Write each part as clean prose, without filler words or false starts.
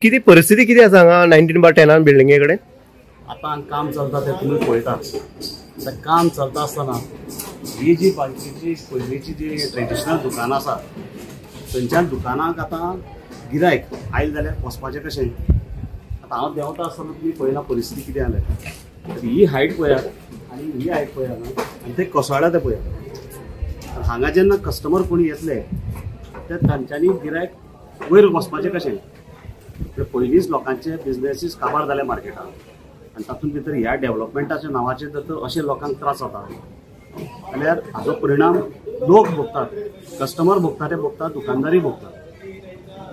किती परिस्थिती किती आसा हांगा 19/10 बिल्डिंगे कडेन? आता काम चलता ते तुम्ही पळयतात. आता काम चलता आसतना ही जी बाकीची पयलींची जी ट्रेडिशनल दुकानां आसा थंयच्यान दुकानाक आतां गिरायक आयले जाल्यार वचपाचें कशें. आतां हांव देंवता आसतना तुमी पळयला परिस्थिती कितें जाल्या. ही हायट पळयात आनी ही हायट पळयात आनी ते कोसळ्ळा ते पळयात. हांगा जेन्ना कस्टमर कोणी येतले ते तांच्यांनी गिरायक वयर वचपाचें कशें. पयलींच लोकांचे बिजनेसीस काबार जाले मार्केटान आनी तातूंत भितर ह्या डेव्हलपमेंटाच्या नांवाचेर जर अशे लोकांक त्रास जाता जाल्यार हाजो परिणाम लोक भोगतात, कस्टमर भोगता ते भोगतात, दुकानदारी भोगतात.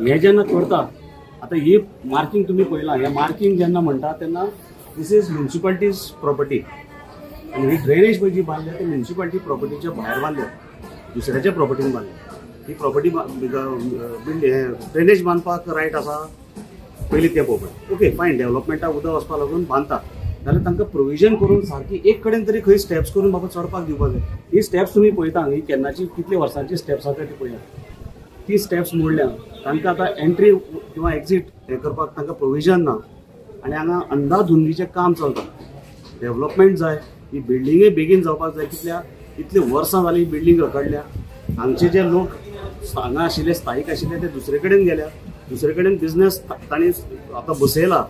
हे जेन्ना करता आतां ही मार्किंग तुमी पळयलां. हें मार्किंग जेन्ना म्हणटा तेन्ना दीस इज म्युन्सिपालिटीज प्रॉपर्टी आनी ही ड्रेनेज पळय जी बांदल्या ती म्युन्सिपालिटी प्रॉपर्टीच्या भायर बांदल्या, दुसऱ्याच्या प्रॉपर्टीन बांदल्या. ही प्रॉपर्टी ड्रेनेज बांदपाक रायट आसा पयलीं ते पळोवपाक. ओके फायन, डेव्हलपमेंटाक उदक वचपाक लागून बांदता जाल्यार तांकां प्रोविजन करून सारकी एक कडेन तरी खंय स्टेप्स करून बाबा चडपाक दिवपाक जाय. ही स्टेप्स तुमी पळयता ही केन्नाची कितले वर्सांची स्टेप्स आसा ती पळयात. ती स्टेप्स मोडल्या तांकां आतां एंट्री किंवा एक्झीट हे करपाक तांकां प्रोविजन ना आनी हांगा अंधाधुंदीचें काम चलता. डेव्हलपमेंट जाय, ही बिल्डिंगूय बेगीन जावपाक जाय. इतली वर्सां जालीं ही बिल्डींग रखडल्या. हांगचे जे लोक हांगा आशिल्ले स्थायीक आशिल्ले ते दुसरे कडेन गेल्या. दुसरे कडेन बिझनेस तांणी आतां बसयला.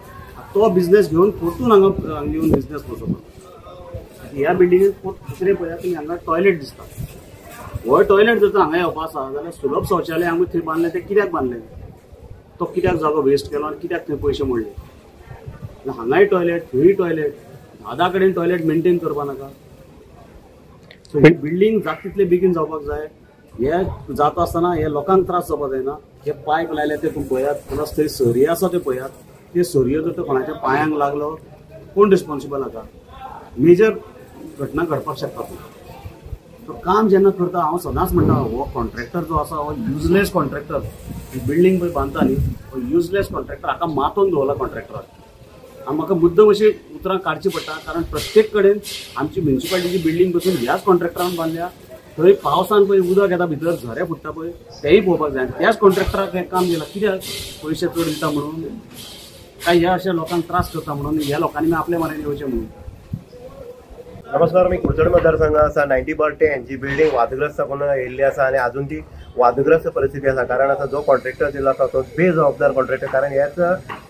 तो बिझनेस घेवन परतून हांगा येवन बिझनेस बसोवपाक. ह्या बिल्डिंगेक दुसरे पळयात तुमी हांगा टॉयलेट दिसता. हो टॉयलेट जर हांगा येवपा आसा जाल्यार सुलभ शौचालय हांगा थंय बांदलें ते कित्याक बांदलें. तो कित्याक जागो वेस्ट केलो आनी कित्याक थंय पयशे मोडले. हांगाय टॉयलेट थंय टॉयलेट 10 कडेन टॉयलेट मेंटेन करपा नाका. सो ही बिल्डींग जाता तितले बेगीन जावपाक जाय. हे जाता आसतना हे लोकांक त्रास जावपाक जायना. हे पायप लायले ते तुमी पळयात, प्लस थंय सरयो आसा ते पळयात. ते सरयो जर कोणाच्या पांयांक लागलो कोण रिस्पॉन्सिबल आसा. मेजर घटना घडपाक शकता. तो काम जेन्ना करता हांव सदांच म्हणटा हो कॉन्ट्रॅक्टर जो आसा हो युजलेस कॉन्ट्रॅक्टर. ही बिल्डींग पळय बांदता न्ही हो युजलेस कॉन्ट्रॅक्टर. हाका मातोवन दवरला कॉन्ट्रॅक्टराक. म्हाका मुद्दम अशी उतरां काडची पडटा कारण प्रत्येक कडेन आमची म्युन्सिपालिटीची बिल्डींग बसून ह्याच कॉन्ट्रॅक्टरान बांदल्या. थंय पावसान पळय उदक येता भितर झरे फुट्टा पळय तेंय पळोवपाक जाय. त्याच कॉन्ट्रॅक्टराक हें काम दिलां कित्याक पयशे चड दिता म्हणून काय ह्या अशा लोकांक त्रास करता म्हणून ह्या लोकांनी आपले मारेन येवचें म्हणून. नमस्कार, मी कुडचड मतदारसंघ आसा 90/10 जी बिल्डींग वादग्रस्त करून येयल्ली आसा आनी अजून ती वादग्रस्त परिस्थिती आसा. कारण आता जो कॉन्ट्रॅक्टर दिला आसा तो बेजबाबदार कॉन्ट्रॅक्टर. कारण ह्याच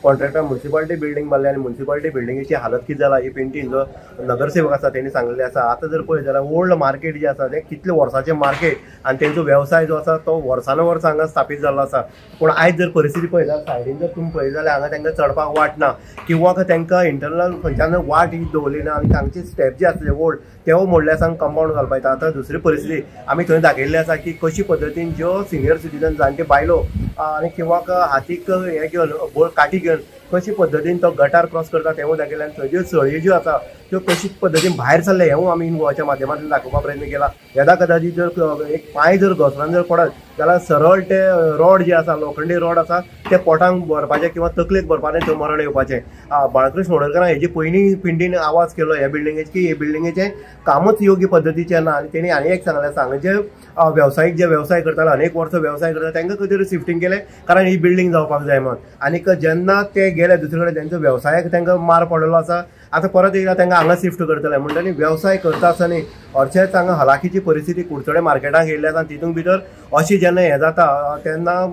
कॉन्ट्रॅक्टर म्युन्सिपालिटी बिल्डींग बांदली आनी म्युन्सिपालिटी बिल्डिंगेची हालत कितें जाला ही पेंटीन जो नगरसेवक आसा तेणी सांगलेले आसा. आता जर पळयत जाल्यार ओल्ड मार्केट जे आसा ते कितले वर्साचें मार्केट आनी तेंचो व्यवसाय जो आसा तो वर्सानुवर्स हांगा स्थापीत जाल्लो आसा. पूण आयज जर परिस्थिती पळयता सायडीन जर तुमी पळयत जाल्यार हांगा तांकां चडपाक वाट ना किंवा तांकां इंटरनल खंयच्यान वाट ही दवरली ना आनी तांचे स्टेप जे आसले ओल्ड तेवो मोडले आसा कंपाऊंड घालपा येता. आतां दुसरी परिस्थिती आमी थंय दाखयल्ली आसा की कशी पद्दतीन ज्यो सिनियर सिटीजन जाणटे बायलो आनी किंवा हातीक हे घेवन काठी घेवन कशी पद्दतीन तो गटार क्रॉस करता तेवूय दाखयलें. आनी थंय ज्यो सळयो ज्यो आसा त्यो कशी पद्दतीन भायर सरले हेवूय आमी गोवाच्या माध्यमांतल्यान दाखोवपाक प्रयत्न केला. येदा कदाचित जर एक पांय जर घसरान जर पडत जाल्यार सरळ ते रॉड जे आसा लोखंडी रॉड आसा ते पोटांक भरपाचें किंवा तकलेक भरपाचें थंय मरण येवपाचें. बाळकृष्ण होडकरान हेजी पयलीं पिंडीन आवाज केलो ह्या बिल्डिंगेचे की हे बिल्डिंगेचें कामूच योग्य पद्दतीचें ना. आनी तेणी आनी एक सांगलें हांगाचे वेवसायीक जे वेवसाय करताले अनेक वर्स वेवसाय करता तांकां खंय तरी शिफ्टिंग केलें कारण ही बिल्डींग जावपाक जाय म्हणून. आनीक जेन्ना ते गेले दुसरे कडेन तेंचो वेवसायाक तांकां मार पडलो आसा. आतां परत एकदां तांकां हांगा शिफ्ट करतले म्हणटनी वेवसाय करता आसतना हरशेच हांगा हलाखीची परिस्थिती कुडचडे मार्केटाक येयल्ली आसा. तितूंत भितर अशी जेन्ना हें जाता तेन्ना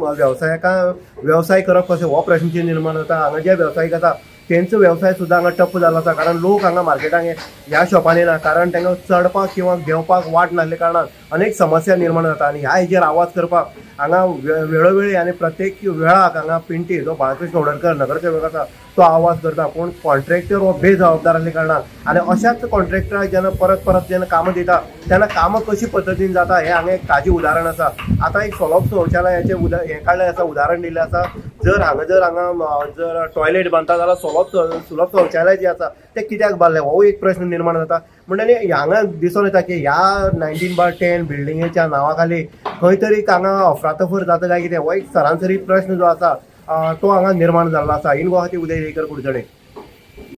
वेवसाय करप कशें हो प्रश्न निर्माण जाता. हांगा जे वेवसायीक आसा तेंचो वेवसाय सुद्दां हांगा टप्प जाल्लो आसा. कारण लोक हांगा मार्केटांत ह्या शॉपांनी येना कारण तांकां चडपाक किंवा घेवपाक वाट नासल्या कारणान अनेक समस्या निर्माण जाता. आनी ह्या हेजेर आवाज करपाक हांगा वेळोवेळी आनी प्रत्येक वेळाक हांगा पिंटी जो बाळकृष्ण होडकर नगरसेवक आसा तो आवाज करता. पूण कॉन्ट्रॅक्टर हो बेजबाबदार आसल्या कारणान आनी अशाच कॉन्ट्रॅक्टराक जेन्ना परत जेन्ना कामां दिता तेन्ना कामां कशी पद्दतीन जाता हें हांगा एक ताजें उदाहरण आसा. आतां एक सोलोप शौचालयाचें हें काडलें आसा, उदाहरण दिल्लें आसा. जर हांगा टॉयलेट बांदता जाल्यार सुलभ शौचालय जे आसा ते कित्याक बांदलें हो एक प्रश्न निर्माण जाता. म्हणटनी हांगा दिसून येता की ह्या 19/10 बिल्डिंगेच्या नांवा खाली खंय तरी हांगा अफरातफर जाता काय कितें हो एक सरासरी प्रश्न जो आसा तो हांगा निर्माण जाल्लो आसा. इन गुवाहाटी उदय कुडचडे.